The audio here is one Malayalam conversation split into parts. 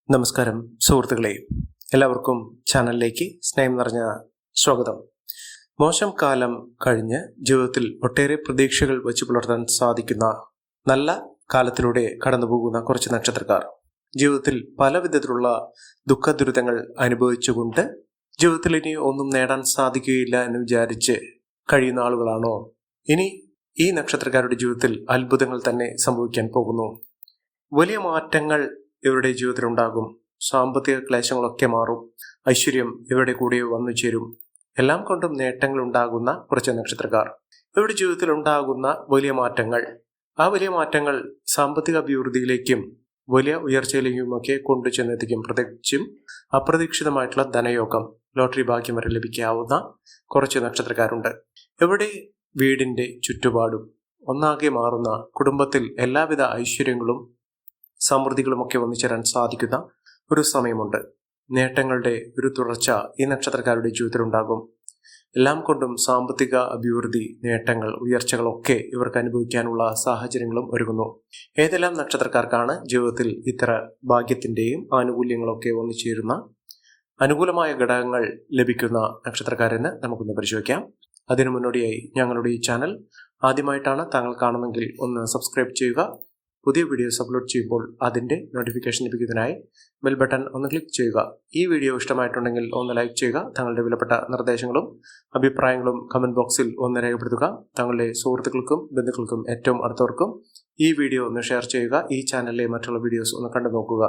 നമസ്കാരം സുഹൃത്തുക്കളെ, എല്ലാവർക്കും ചാനലിലേക്ക് സ്നേഹം നിറഞ്ഞ സ്വാഗതം. മോശം കാലം കഴിഞ്ഞ് ജീവിതത്തിൽ ഒട്ടേറെ പ്രതീക്ഷകൾ വെച്ച് പുലർത്താൻ സാധിക്കുന്ന നല്ല കാലത്തിലൂടെ കടന്നുപോകുന്ന കുറച്ച് നക്ഷത്രക്കാർ ജീവിതത്തിൽ പല വിധത്തിലുള്ള ദുഃഖദുരിതങ്ങൾ അനുഭവിച്ചുകൊണ്ട് ജീവിതത്തിൽ ഇനി ഒന്നും നേടാൻ സാധിക്കുകയില്ല എന്ന് വിചാരിച്ച് കഴിയുന്ന ആളുകളാണോ? ഇനി ഈ നക്ഷത്രക്കാരുടെ ജീവിതത്തിൽ അത്ഭുതങ്ങൾ തന്നെ സംഭവിക്കാൻ പോകുന്നു. വലിയ മാറ്റങ്ങൾ ഇവരുടെ ജീവിതത്തിലുണ്ടാകും. സാമ്പത്തിക ക്ലേശങ്ങളൊക്കെ മാറും. ഐശ്വര്യം ഇവരുടെ കൂടെ വന്നു ചേരും. എല്ലാം കൊണ്ടും നേട്ടങ്ങൾ ഉണ്ടാകുന്ന കുറച്ച് നക്ഷത്രക്കാർ ഇവരുടെ ജീവിതത്തിൽ ഉണ്ടാകുന്ന വലിയ മാറ്റങ്ങൾ, ആ വലിയ മാറ്റങ്ങൾ സാമ്പത്തിക അഭിവൃദ്ധിയിലേക്കും വലിയ ഉയർച്ചയിലേക്കുമൊക്കെ കൊണ്ടു ചെന്നെത്തിക്കും. പ്രത്യേകിച്ചും അപ്രതീക്ഷിതമായിട്ടുള്ള ധനയോഗം, ലോട്ടറി ഭാഗ്യം വരെ ലഭിക്കാവുന്ന കുറച്ച് നക്ഷത്രക്കാരുണ്ട്. ഇവിടെ വീടിന്റെ ചുറ്റുപാടും ഒന്നാകെ മാറുന്ന, കുടുംബത്തിൽ എല്ലാവിധ ഐശ്വര്യങ്ങളും സമൃദ്ധികളുമൊക്കെ വന്നു ചേരാൻ സാധിക്കുന്ന ഒരു സമയമുണ്ട്. നേട്ടങ്ങളുടെ ഒരു തുടർച്ച ഈ നക്ഷത്രക്കാരുടെ ജീവിതത്തിലുണ്ടാകും. എല്ലാം കൊണ്ടും സാമ്പത്തിക അഭിവൃദ്ധി, നേട്ടങ്ങൾ, ഉയർച്ചകളൊക്കെ ഇവർക്ക് അനുഭവിക്കാനുള്ള സാഹചര്യങ്ങളും ഒരുങ്ങുന്നു. ഏതെല്ലാം നക്ഷത്രക്കാർക്കാണ് ജീവിതത്തിൽ ഇത്ര ഭാഗ്യത്തിന്റെയും ആനുകൂല്യങ്ങളൊക്കെ വന്നു ചേരുന്ന അനുകൂലമായ ഘടകങ്ങൾ ലഭിക്കുന്ന നക്ഷത്രക്കാരെന്ന് നമുക്കൊന്ന് പരിശോധിക്കാം. അതിനു മുന്നോടിയായി ഞങ്ങളുടെ ഈ ചാനൽ ആദ്യമായിട്ടാണ് താങ്കൾ കാണുന്നെങ്കിൽ ഒന്ന് സബ്സ്ക്രൈബ് ചെയ്യുക. പുതിയ വീഡിയോസ് അപ്ലോഡ് ചെയ്യുമ്പോൾ അതിൻ്റെ നോട്ടിഫിക്കേഷൻ ലഭിക്കുന്നതിനായി ബെൽ ബട്ടൺ ഒന്ന് ക്ലിക്ക് ചെയ്യുക. ഈ വീഡിയോ ഇഷ്ടമായിട്ടുണ്ടെങ്കിൽ ഒന്ന് ലൈക്ക് ചെയ്യുക. തങ്ങളുടെ വിലപ്പെട്ട നിർദ്ദേശങ്ങളും അഭിപ്രായങ്ങളും കമൻറ്റ് ബോക്സിൽ ഒന്ന് രേഖപ്പെടുത്തുക. തങ്ങളുടെ സുഹൃത്തുക്കൾക്കും ബന്ധുക്കൾക്കും ഏറ്റവും അടുത്തവർക്കും ഈ വീഡിയോ ഒന്ന് ഷെയർ ചെയ്യുക. ഈ ചാനലിലെ മറ്റുള്ള വീഡിയോസ് ഒന്ന് കണ്ടു നോക്കുക.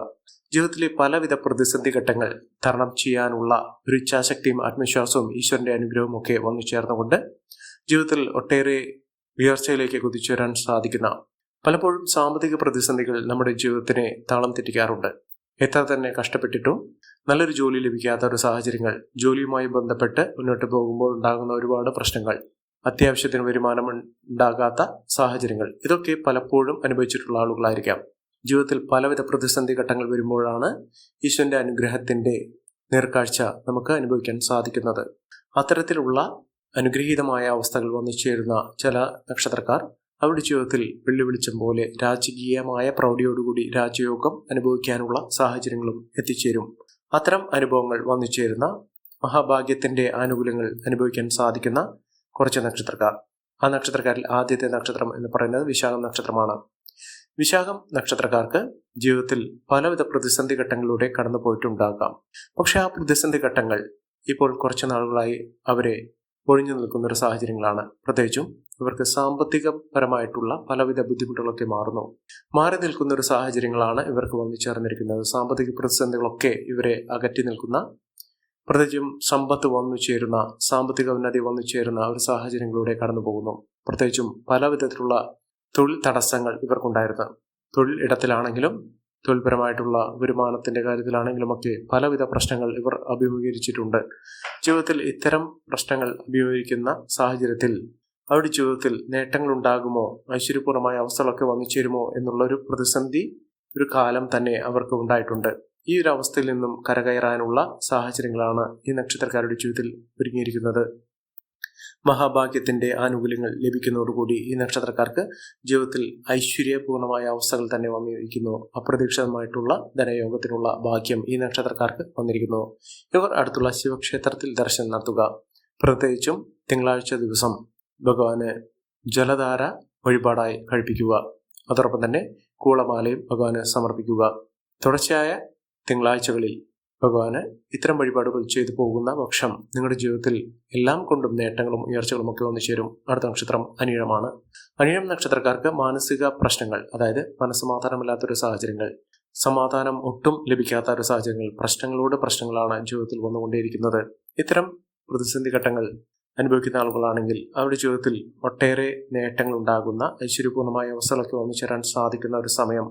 ജീവിതത്തിലെ പലവിധ പ്രതിസന്ധി ഘട്ടങ്ങൾ തരണം ചെയ്യാനുള്ള ഒരു ഇച്ഛാശക്തിയും ആത്മവിശ്വാസവും ഈശ്വരൻ്റെ അനുഗ്രഹവും ഒക്കെ വന്നു ചേർന്നുകൊണ്ട് ജീവിതത്തിൽ ഒട്ടേറെ ഉയർച്ചയിലേക്ക് കുതിച്ചുവരാൻ സാധിക്കുന്ന, പലപ്പോഴും സാമ്പത്തിക പ്രതിസന്ധികൾ നമ്മുടെ ജീവിതത്തിനെ താളം തെറ്റിക്കാറുണ്ട്. എത്ര തന്നെ കഷ്ടപ്പെട്ടിട്ടും നല്ലൊരു ജോലി ലഭിക്കാത്ത ഒരു സാഹചര്യങ്ങൾ, ജോലിയുമായി ബന്ധപ്പെട്ട് മുന്നോട്ട് പോകുമ്പോൾ ഉണ്ടാകുന്ന ഒരുപാട് പ്രശ്നങ്ങൾ, അത്യാവശ്യത്തിന് വരുമാനം ഉണ്ടാകാത്ത സാഹചര്യങ്ങൾ, ഇതൊക്കെ പലപ്പോഴും അനുഭവിച്ചിട്ടുള്ള ആളുകളായിരിക്കാം. ജീവിതത്തിൽ പലവിധ പ്രതിസന്ധി ഘട്ടങ്ങൾ വരുമ്പോഴാണ് ഈശ്വരന്റെ അനുഗ്രഹത്തിന്റെ നേർക്കാഴ്ച നമുക്ക് അനുഭവിക്കാൻ സാധിക്കുന്നത്. അത്തരത്തിലുള്ള അനുഗ്രഹീതമായ അവസ്ഥകൾ വന്നു ചേരുന്ന ചില നക്ഷത്രക്കാർ അവരുടെ ജീവിതത്തിൽ വെള്ളിവെളിച്ചം പോലെ രാജകീയമായ പ്രൗഢിയോടുകൂടി രാജയോഗം അനുഭവിക്കാനുള്ള സാഹചര്യങ്ങളും എത്തിച്ചേരും. അത്തരം അനുഭവങ്ങൾ വന്നു ചേരുന്ന, മഹാഭാഗ്യത്തിന്റെ ആനുകൂല്യങ്ങൾ അനുഭവിക്കാൻ സാധിക്കുന്ന കുറച്ച് നക്ഷത്രക്കാർ. ആ നക്ഷത്രക്കാരിൽ ആദ്യത്തെ നക്ഷത്രം എന്ന് പറയുന്നത് വിശാഖം നക്ഷത്രമാണ്. വിശാഖം നക്ഷത്രക്കാർക്ക് ജീവിതത്തിൽ പലവിധ പ്രതിസന്ധി ഘട്ടങ്ങളിലൂടെ കടന്നു പോയിട്ടുണ്ടാകാം. പക്ഷെ ആ പ്രതിസന്ധി ഘട്ടങ്ങൾ ഇപ്പോൾ കുറച്ച് നാളുകളായി അവരെ ഒഴിഞ്ഞു നിൽക്കുന്ന ഒരു സാഹചര്യങ്ങളാണ്. പ്രത്യേകിച്ചും ഇവർക്ക് സാമ്പത്തികപരമായിട്ടുള്ള പലവിധ ബുദ്ധിമുട്ടുകളൊക്കെ മാറി നിൽക്കുന്ന ഒരു സാഹചര്യങ്ങളാണ് ഇവർക്ക് വന്നു ചേർന്നിരിക്കുന്നത്. സാമ്പത്തിക പ്രതിസന്ധികളൊക്കെ ഇവരെ അകറ്റി നിൽക്കുന്ന, പ്രത്യേകിച്ചും സമ്പത്ത് വന്നു ചേരുന്ന, സാമ്പത്തിക ഉന്നതി വന്നു ചേരുന്ന ഒരു സാഹചര്യങ്ങളിലൂടെ കടന്നു പോകുന്നു. പ്രത്യേകിച്ചും പല വിധത്തിലുള്ള തൊഴിൽ തടസ്സങ്ങൾ ഇവർക്കുണ്ടായിരുന്നു. തൊഴിൽ ഇടത്തിലാണെങ്കിലും തൊഴിൽപരമായിട്ടുള്ള വരുമാനത്തിന്റെ കാര്യത്തിലാണെങ്കിലും ഒക്കെ പലവിധ പ്രശ്നങ്ങൾ ഇവർ അഭിമുഖീകരിച്ചിട്ടുണ്ട്. ജീവിതത്തിൽ ഇത്തരം പ്രശ്നങ്ങൾ അഭിമുഖീകരിക്കുന്ന സാഹചര്യത്തിൽ അവരുടെ ജീവിതത്തിൽ നേട്ടങ്ങൾ ഉണ്ടാകുമോ, ഐശ്വര്യപൂർണമായ അവസ്ഥകളൊക്കെ വന്നു ചേരുമോ എന്നുള്ള ഒരു പ്രതിസന്ധി ഒരു കാലം തന്നെ അവർക്ക് ഉണ്ടായിട്ടുണ്ട്. ഈ ഒരു അവസ്ഥയിൽ നിന്നും കരകയറാനുള്ള സാഹചര്യങ്ങളാണ് ഈ നക്ഷത്രക്കാരുടെ ജീവിതത്തിൽ ഒരുങ്ങിയിരിക്കുന്നത്. മഹാഭാഗ്യത്തിന്റെ ആനുകൂല്യങ്ങൾ ലഭിക്കുന്നതോടുകൂടി ഈ നക്ഷത്രക്കാർക്ക് ജീവിതത്തിൽ ഐശ്വര്യപൂർണമായ അവസ്ഥകൾ തന്നെ വന്നിരിക്കുന്നു. അപ്രതീക്ഷിതമായിട്ടുള്ള ധനയോഗത്തിനുള്ള ഭാഗ്യം ഈ നക്ഷത്രക്കാർക്ക് വന്നിരിക്കുന്നു. ഇവർ അടുത്തുള്ള ശിവക്ഷേത്രത്തിൽ ദർശനം നടത്തുക. പ്രത്യേകിച്ചും തിങ്കളാഴ്ച ദിവസം ഭഗവാന് ജലധാര വഴിപാടായി കഴിപ്പിക്കുക. അതോടൊപ്പം തന്നെ കൂളമാലയും ഭഗവാന് സമർപ്പിക്കുക. തുടർച്ചയായ തിങ്കളാഴ്ചകളിൽ ഭഗവാന് ഇത്തരം വഴിപാടുകൾ ചെയ്തു പോകുന്ന പക്ഷം നിങ്ങളുടെ ജീവിതത്തിൽ എല്ലാം കൊണ്ടും നേട്ടങ്ങളും ഉയർച്ചകളും ഒക്കെ വന്നു ചേരും. അടുത്ത നക്ഷത്രം അനിഴമാണ്. അനിഴം നക്ഷത്രക്കാർക്ക് മാനസിക പ്രശ്നങ്ങൾ, അതായത് മനസ്സമാധാനമില്ലാത്തൊരു സാഹചര്യങ്ങൾ, സമാധാനം ഒട്ടും ലഭിക്കാത്ത ഒരു സാഹചര്യങ്ങൾ, പ്രശ്നങ്ങളാണ് ജീവിതത്തിൽ വന്നുകൊണ്ടേയിരിക്കുന്നത്. ഇത്തരം പ്രതിസന്ധി ഘട്ടങ്ങൾ അനുഭവിക്കുന്ന ആളുകളാണെങ്കിൽ അവരുടെ ജീവിതത്തിൽ ഒട്ടേറെ നേട്ടങ്ങൾ ഉണ്ടാകുന്ന, ഐശ്വര്യപൂർണമായ അവസ്ഥകളൊക്കെ വന്നു ചേരാൻ സാധിക്കുന്ന ഒരു സമയം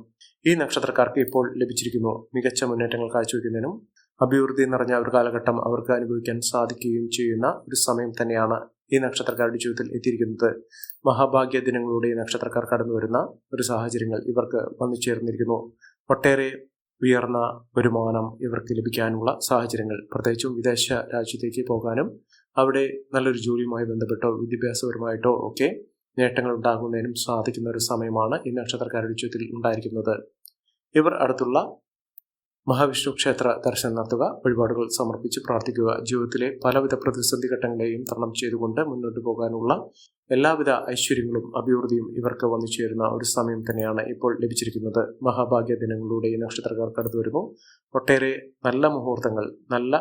ഈ നക്ഷത്രക്കാർക്ക് ഇപ്പോൾ ലഭിച്ചിരിക്കുന്നു. മികച്ച മുന്നേറ്റങ്ങൾ കാഴ്ചവെക്കുന്നതിനും അഭിവൃദ്ധി നിറഞ്ഞ ഒരു കാലഘട്ടം അവർക്ക് അനുഭവിക്കാൻ സാധിക്കുകയും ചെയ്യുന്ന ഒരു സമയം തന്നെയാണ് ഈ നക്ഷത്രക്കാരുടെ ജീവിതത്തിൽ എത്തിയിരിക്കുന്നത്. മഹാഭാഗ്യ ദിനങ്ങളുടെ നക്ഷത്രക്കാർ കടന്നു വരുന്ന ഒരു സാഹചര്യങ്ങൾ ഇവർക്ക് വന്നു ചേർന്നിരിക്കുന്നു. ഒട്ടേറെ ഉയർന്ന വരുമാനം ഇവർക്ക് ലഭിക്കാനുള്ള സാഹചര്യങ്ങൾ, പ്രത്യേകിച്ചും വിദേശ രാജ്യത്തേക്ക് പോകാനും അവിടെ നല്ലൊരു ജോലിയുമായി ബന്ധപ്പെട്ടോ വിദ്യാഭ്യാസപരമായിട്ടോ ഒക്കെ നേട്ടങ്ങൾ ഉണ്ടാകുന്നതിനും സാധിക്കുന്ന ഒരു സമയമാണ് ഈ നക്ഷത്രക്കാരുടെ ജീവിതത്തിൽ ഉണ്ടായിരിക്കുന്നത്. ഇവർ അടുത്തുള്ള മഹാവിഷ്ണു ക്ഷേത്ര ദർശനം നടത്തുക, വഴിപാടുകൾ സമർപ്പിച്ച് പ്രാർത്ഥിക്കുക. ജീവിതത്തിലെ പലവിധ പ്രതിസന്ധി ഘട്ടങ്ങളെയും തരണം ചെയ്തുകൊണ്ട് മുന്നോട്ട് പോകാനുള്ള എല്ലാവിധ ഐശ്വര്യങ്ങളും അഭിവൃദ്ധിയും ഇവർക്ക് വന്നു ചേരുന്ന ഒരു സമയം തന്നെയാണ് ഇപ്പോൾ ലഭിച്ചിരിക്കുന്നത്. മഹാഭാഗ്യ ദിനങ്ങളിലൂടെ ഈ നക്ഷത്രക്കാർ കടന്നു വരുന്നു. ഒട്ടേറെ നല്ല മുഹൂർത്തങ്ങൾ, നല്ല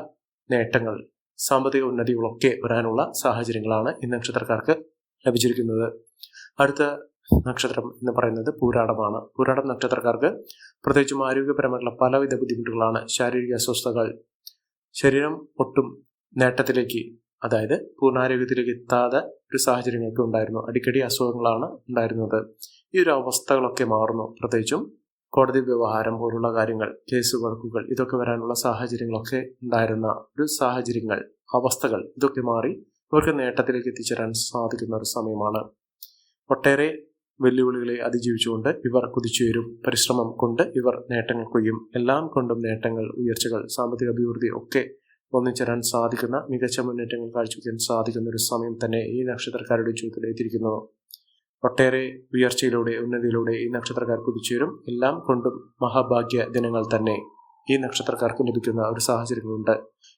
നേട്ടങ്ങൾ, സാമ്പത്തിക ഉന്നതികളൊക്കെ വരാനുള്ള സാഹചര്യങ്ങളാണ് ഈ നക്ഷത്രക്കാർക്ക് ലഭിച്ചിരിക്കുന്നത്. അടുത്ത നക്ഷത്രം എന്ന് പറയുന്നത് പൂരാടമാണ്. പൂരാടം നക്ഷത്രക്കാർക്ക് പ്രത്യേകിച്ചും ആരോഗ്യപരമായിട്ടുള്ള പലവിധ ബുദ്ധിമുട്ടുകളാണ്. ശാരീരിക അസ്വസ്ഥതകൾ, ശരീരം ഒട്ടും നേട്ടത്തിലേക്ക്, അതായത് പൂർണ്ണാരോഗ്യത്തിലേക്ക് എത്താതെ ഒരു സാഹചര്യങ്ങളൊക്കെ ഉണ്ടായിരുന്നു. അടിക്കടി അസുഖങ്ങളാണ് ഉണ്ടായിരുന്നത്. ഈ ഒരു അവസ്ഥകളൊക്കെ മാറുന്നു. പ്രത്യേകിച്ചും കോടതി വ്യവഹാരം പോലുള്ള കാര്യങ്ങൾ, കേസ് വഴക്കുകൾ, ഇതൊക്കെ വരാനുള്ള സാഹചര്യങ്ങളൊക്കെ ഉണ്ടായിരുന്ന ഒരു സാഹചര്യങ്ങൾ, അവസ്ഥകൾ ഇതൊക്കെ മാറി ഇവർക്ക് നേട്ടത്തിലേക്ക് എത്തിച്ചേരാൻ സാധിക്കുന്ന ഒരു സമയമാണ്. ഒട്ടേറെ വെല്ലുവിളികളെ അതിജീവിച്ചുകൊണ്ട് ഇവർ കുതിച്ചുയരും. പരിശ്രമം കൊണ്ട് ഇവർ നേട്ടങ്ങൾ കൊയ്യും. എല്ലാം കൊണ്ടും നേട്ടങ്ങൾ, ഉയർച്ചകൾ, സാമ്പത്തിക അഭിവൃദ്ധി ഒക്കെ ഒന്നിച്ചേരാൻ സാധിക്കുന്ന, മികച്ച മുന്നേറ്റങ്ങൾ കാഴ്ചവെക്കാൻ സാധിക്കുന്ന ഒരു സമയം തന്നെ ഈ നക്ഷത്രക്കാരുടെ ജീവിതത്തിൽ എത്തിയിരിക്കുന്നു. ഒട്ടേറെ ഉയർച്ചയിലൂടെ, ഉന്നതിയിലൂടെ ഈ നക്ഷത്രക്കാർ കുതിച്ചുയരും. എല്ലാം കൊണ്ടും മഹാഭാഗ്യ ദിനങ്ങൾ തന്നെ ഈ നക്ഷത്രക്കാർക്ക് ലഭിക്കുന്ന ഒരു സാഹചര്യങ്ങളുണ്ട്.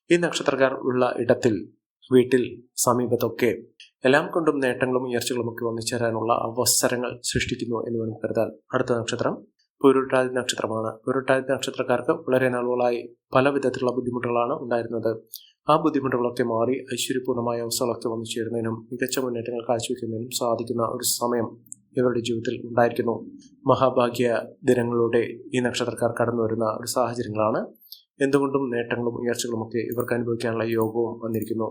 ഈ നക്ഷത്രക്കാർ ഉള്ള ഇടത്തിൽ, വീട്ടിൽ, സമീപത്തൊക്കെ എല്ലാം കൊണ്ടും നേട്ടങ്ങളും ഉയർച്ചകളും ഒക്കെ ഒന്നിച്ചേരാനുള്ള അവസരങ്ങൾ സൃഷ്ടിക്കുന്നു എന്ന് വേണം കരുതാൻ. അടുത്ത നക്ഷത്രം പൂരുരുട്ടാതി നക്ഷത്രമാണ്. പൂരുരുട്ടാതി നക്ഷത്രക്കാർക്ക് വളരെ നാളുകളായി പല വിധത്തിലുള്ള ബുദ്ധിമുട്ടുകളാണ് ഉണ്ടായിരുന്നത്. ആ ബുദ്ധിമുട്ടുകളൊക്കെ മാറി ഐശ്വര്യപൂർണ്ണമായ അവസ്ഥകളൊക്കെ വന്നു ചേരുന്നതിനും മികച്ച മുന്നേറ്റങ്ങൾ കാഴ്ചവെക്കുന്നതിനും സാധിക്കുന്ന ഒരു സമയം ഇവരുടെ ജീവിതത്തിൽ ഉണ്ടായിരിക്കുന്നു. മഹാഭാഗ്യ ദിനങ്ങളുടെ ഈ നക്ഷത്രക്കാർ കടന്നു വരുന്ന ഒരു സാഹചര്യങ്ങളാണ്. എന്തുകൊണ്ടും നേട്ടങ്ങളും ഉയർച്ചകളും ഒക്കെ ഇവർക്ക് അനുഭവിക്കാനുള്ള യോഗവും വന്നിരിക്കുന്നു.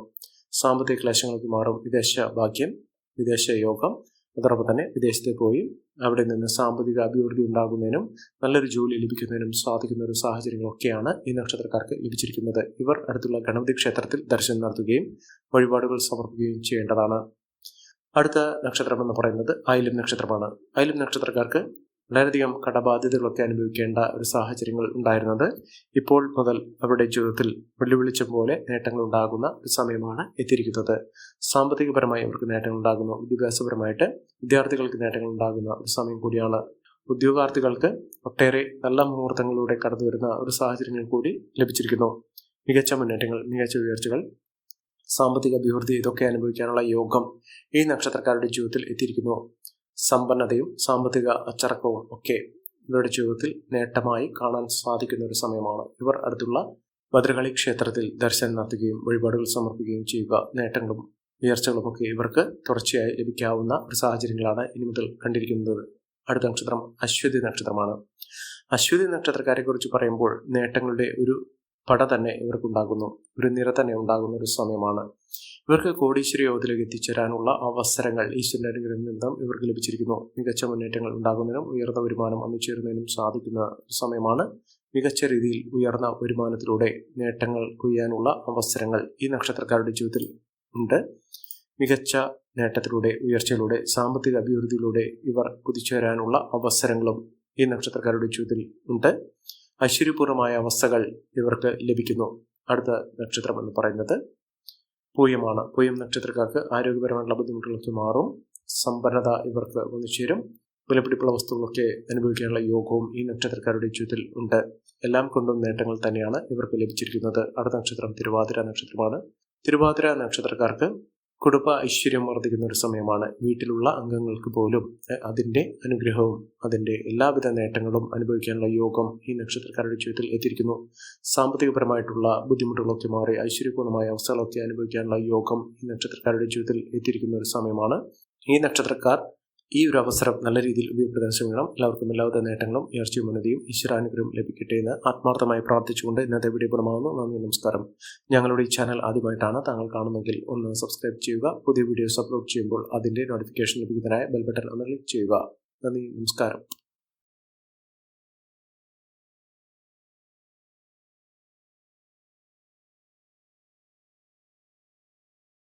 സാമ്പത്തിക ക്ലേശങ്ങൾക്ക് മാറും. വിദേശ ഭാഗ്യം, വിദേശ യോഗം, അതോടൊപ്പം തന്നെ വിദേശത്ത് പോയി അവിടെ നിന്ന് സാമ്പത്തിക അഭിവൃദ്ധി ഉണ്ടാകുന്നതിനും നല്ലൊരു ജോലി ലഭിക്കുന്നതിനും സാധിക്കുന്ന ഒരു സാഹചര്യങ്ങളൊക്കെയാണ് ഈ നക്ഷത്രക്കാർക്ക് ലഭിച്ചിരിക്കുന്നത്. ഇവർ അടുത്തുള്ള ഗണപതി ക്ഷേത്രത്തിൽ ദർശനം നടത്തുകയും വഴിപാടുകൾ സമർപ്പിക്കുകയും ചെയ്യേണ്ടതാണ്. അടുത്ത നക്ഷത്രം എന്ന് പറയുന്നത് ആയില്യം നക്ഷത്രമാണ്. ആയില്യം നക്ഷത്രക്കാർക്ക് വളരെയധികം കടബാധ്യതകളൊക്കെ അനുഭവിക്കേണ്ട ഒരു സാഹചര്യങ്ങൾ ഉണ്ടായിരുന്നത് ഇപ്പോൾ മുതൽ അവരുടെ ജീവിതത്തിൽ വെള്ളിവിളിച്ചം പോലെ നേട്ടങ്ങൾ ഉണ്ടാകുന്ന ഒരു സമയമാണ് എത്തിയിരിക്കുന്നത്. സാമ്പത്തികപരമായി അവർക്ക് നേട്ടങ്ങൾ ഉണ്ടാകുന്നു. വിദ്യാഭ്യാസപരമായിട്ട് വിദ്യാർത്ഥികൾക്ക് നേട്ടങ്ങൾ ഉണ്ടാകുന്ന ഒരു സമയം കൂടിയാണ്. ഉദ്യോഗാർത്ഥികൾക്ക് ഒട്ടേറെ നല്ല മുഹൂർത്തങ്ങളിലൂടെ കടന്നു വരുന്ന ഒരു സാഹചര്യങ്ങൾ കൂടി ലഭിച്ചിരിക്കുന്നു. മികച്ച മുന്നേറ്റങ്ങൾ, മികച്ച ഉയർച്ചകൾ, സാമ്പത്തിക അഭിവൃദ്ധി ഇതൊക്കെ അനുഭവിക്കാനുള്ള യോഗം ഈ നക്ഷത്രക്കാരുടെ ജീവിതത്തിൽ എത്തിയിരിക്കുന്നു. സമ്പന്നതയും സാമ്പത്തിക അച്ചടക്കവും ഒക്കെ ഇവരുടെ ജീവിതത്തിൽ നേട്ടമായി കാണാൻ സാധിക്കുന്ന ഒരു സമയമാണ്. ഇവർ അടുത്തുള്ള ഭദ്രകാളി ക്ഷേത്രത്തിൽ ദർശനം നടത്തുകയും വഴിപാടുകൾ സമർപ്പിക്കുകയും ചെയ്യുക. നേട്ടങ്ങളും ഉയർച്ചകളും ഒക്കെ ഇവർക്ക് തുടർച്ചയായി ലഭിക്കാവുന്ന ഒരു സാഹചര്യങ്ങളാണ് ഇനി മുതൽ കണ്ടിരിക്കുന്നത്. അടുത്ത നക്ഷത്രം അശ്വതി നക്ഷത്രമാണ്. അശ്വതി നക്ഷത്രക്കാരെ കുറിച്ച് പറയുമ്പോൾ നേട്ടങ്ങളുടെ ഒരു പട തന്നെ ഇവർക്കുണ്ടാകുന്നു, ഒരു നിര തന്നെ ഉണ്ടാകുന്ന ഒരു സമയമാണ്. ഇവർക്ക് കോടീശ്വര യോഗത്തിലേക്ക് എത്തിച്ചേരാനുള്ള അവസരങ്ങൾ ഈശ്വരന്റെ അനുഗ്രഹത്തിൽ നിന്നും ഇവർക്ക് ലഭിച്ചിരിക്കുന്നു. മികച്ച മുന്നേറ്റങ്ങൾ ഉണ്ടാകുന്നതിനും ഉയർന്ന വരുമാനം വന്നുചേരുന്നതിനും സാധിക്കുന്ന ഒരു സമയമാണ്. മികച്ച രീതിയിൽ ഉയർന്ന വരുമാനത്തിലൂടെ നേട്ടങ്ങൾ കൊയ്യാനുള്ള അവസരങ്ങൾ ഈ നക്ഷത്രക്കാരുടെ ജീവിതത്തിൽ ഉണ്ട്. മികച്ച നേട്ടത്തിലൂടെ, ഉയർച്ചയിലൂടെ, സാമ്പത്തിക അഭിവൃദ്ധിയിലൂടെ ഇവർ കുതിച്ചുവരാനുള്ള അവസരങ്ങളും ഈ നക്ഷത്രക്കാരുടെ ജീവിതത്തിൽ ഉണ്ട്. ഐശ്വര്യപൂർണമായ അവസ്ഥകൾ ഇവർക്ക് ലഭിക്കുന്നു. അടുത്ത നക്ഷത്രം എന്ന് പറയുന്നത് പൂയമാണ്. പൂയം നക്ഷത്രക്കാർക്ക് ആരോഗ്യപരമായിട്ടുള്ള ബുദ്ധിമുട്ടുകളൊക്കെ മാറും. സമ്പന്നത ഇവർക്ക് വന്നു ചേരും. വിലപിടിപ്പുള്ള വസ്തുക്കളൊക്കെ അനുഭവിക്കാനുള്ള യോഗവും ഈ നക്ഷത്രക്കാരുടെ ജീവിതത്തിൽ ഉണ്ട്. എല്ലാം കൊണ്ടും നേട്ടങ്ങൾ തന്നെയാണ് ഇവർക്ക് ലഭിച്ചിരിക്കുന്നത്. അടുത്ത നക്ഷത്രം തിരുവാതിര നക്ഷത്രമാണ്. തിരുവാതിര നക്ഷത്രക്കാർക്ക് കുടുംബ ഐശ്വര്യം വർദ്ധിക്കുന്ന ഒരു സമയമാണ്. വീട്ടിലുള്ള അംഗങ്ങൾക്ക് പോലും അതിൻ്റെ അനുഗ്രഹവും അതിൻ്റെ എല്ലാവിധ നേട്ടങ്ങളും അനുഭവിക്കാനുള്ള യോഗം ഈ നക്ഷത്രക്കാരുടെ ജീവിതത്തിൽ എത്തിയിരിക്കുന്നു. സാമ്പത്തികപരമായിട്ടുള്ള ബുദ്ധിമുട്ടുകളൊക്കെ മാറി ഐശ്വര്യപൂർണ്ണമായ അവസ്ഥകളൊക്കെ അനുഭവിക്കാനുള്ള യോഗം ഈ നക്ഷത്രക്കാരുടെ ജീവിതത്തിൽ എത്തിയിരിക്കുന്ന ഒരു സമയമാണ്. ഈ നക്ഷത്രക്കാർ ഈ ഒരു അവസരം നല്ല രീതിയിൽ ഉപയോഗപ്പെടുത്താൻ ശ്രമിക്കണം. എല്ലാവർക്കും എല്ലാവിധ നേട്ടങ്ങളും ഉയർച്ചയും ഉന്നതിയും ഈശ്വരാനുഗ്രഹം ലഭിക്കട്ടെ എന്ന് ആത്മാർത്ഥമായി പ്രാർത്ഥിച്ചുകൊണ്ട് ഇന്നത്തെ വീഡിയോ പൂർണ്ണമാകുന്നു. നന്ദി, നമസ്കാരം. ഞങ്ങളുടെ ഈ ചാനൽ ആദ്യമായിട്ടാണ് താങ്കൾ കാണുന്നതെങ്കിൽ ഒന്ന് സബ്സ്ക്രൈബ് ചെയ്യുക. പുതിയ വീഡിയോസ് അപ്ലോഡ് ചെയ്യുമ്പോൾ അതിൻ്റെ നോട്ടിഫിക്കേഷൻ ലഭിക്കുന്നതിനായി ബെൽ ബട്ടൺ ഒന്ന് ക്ലിക്ക് ചെയ്യുക. നന്ദി, നമസ്കാരം.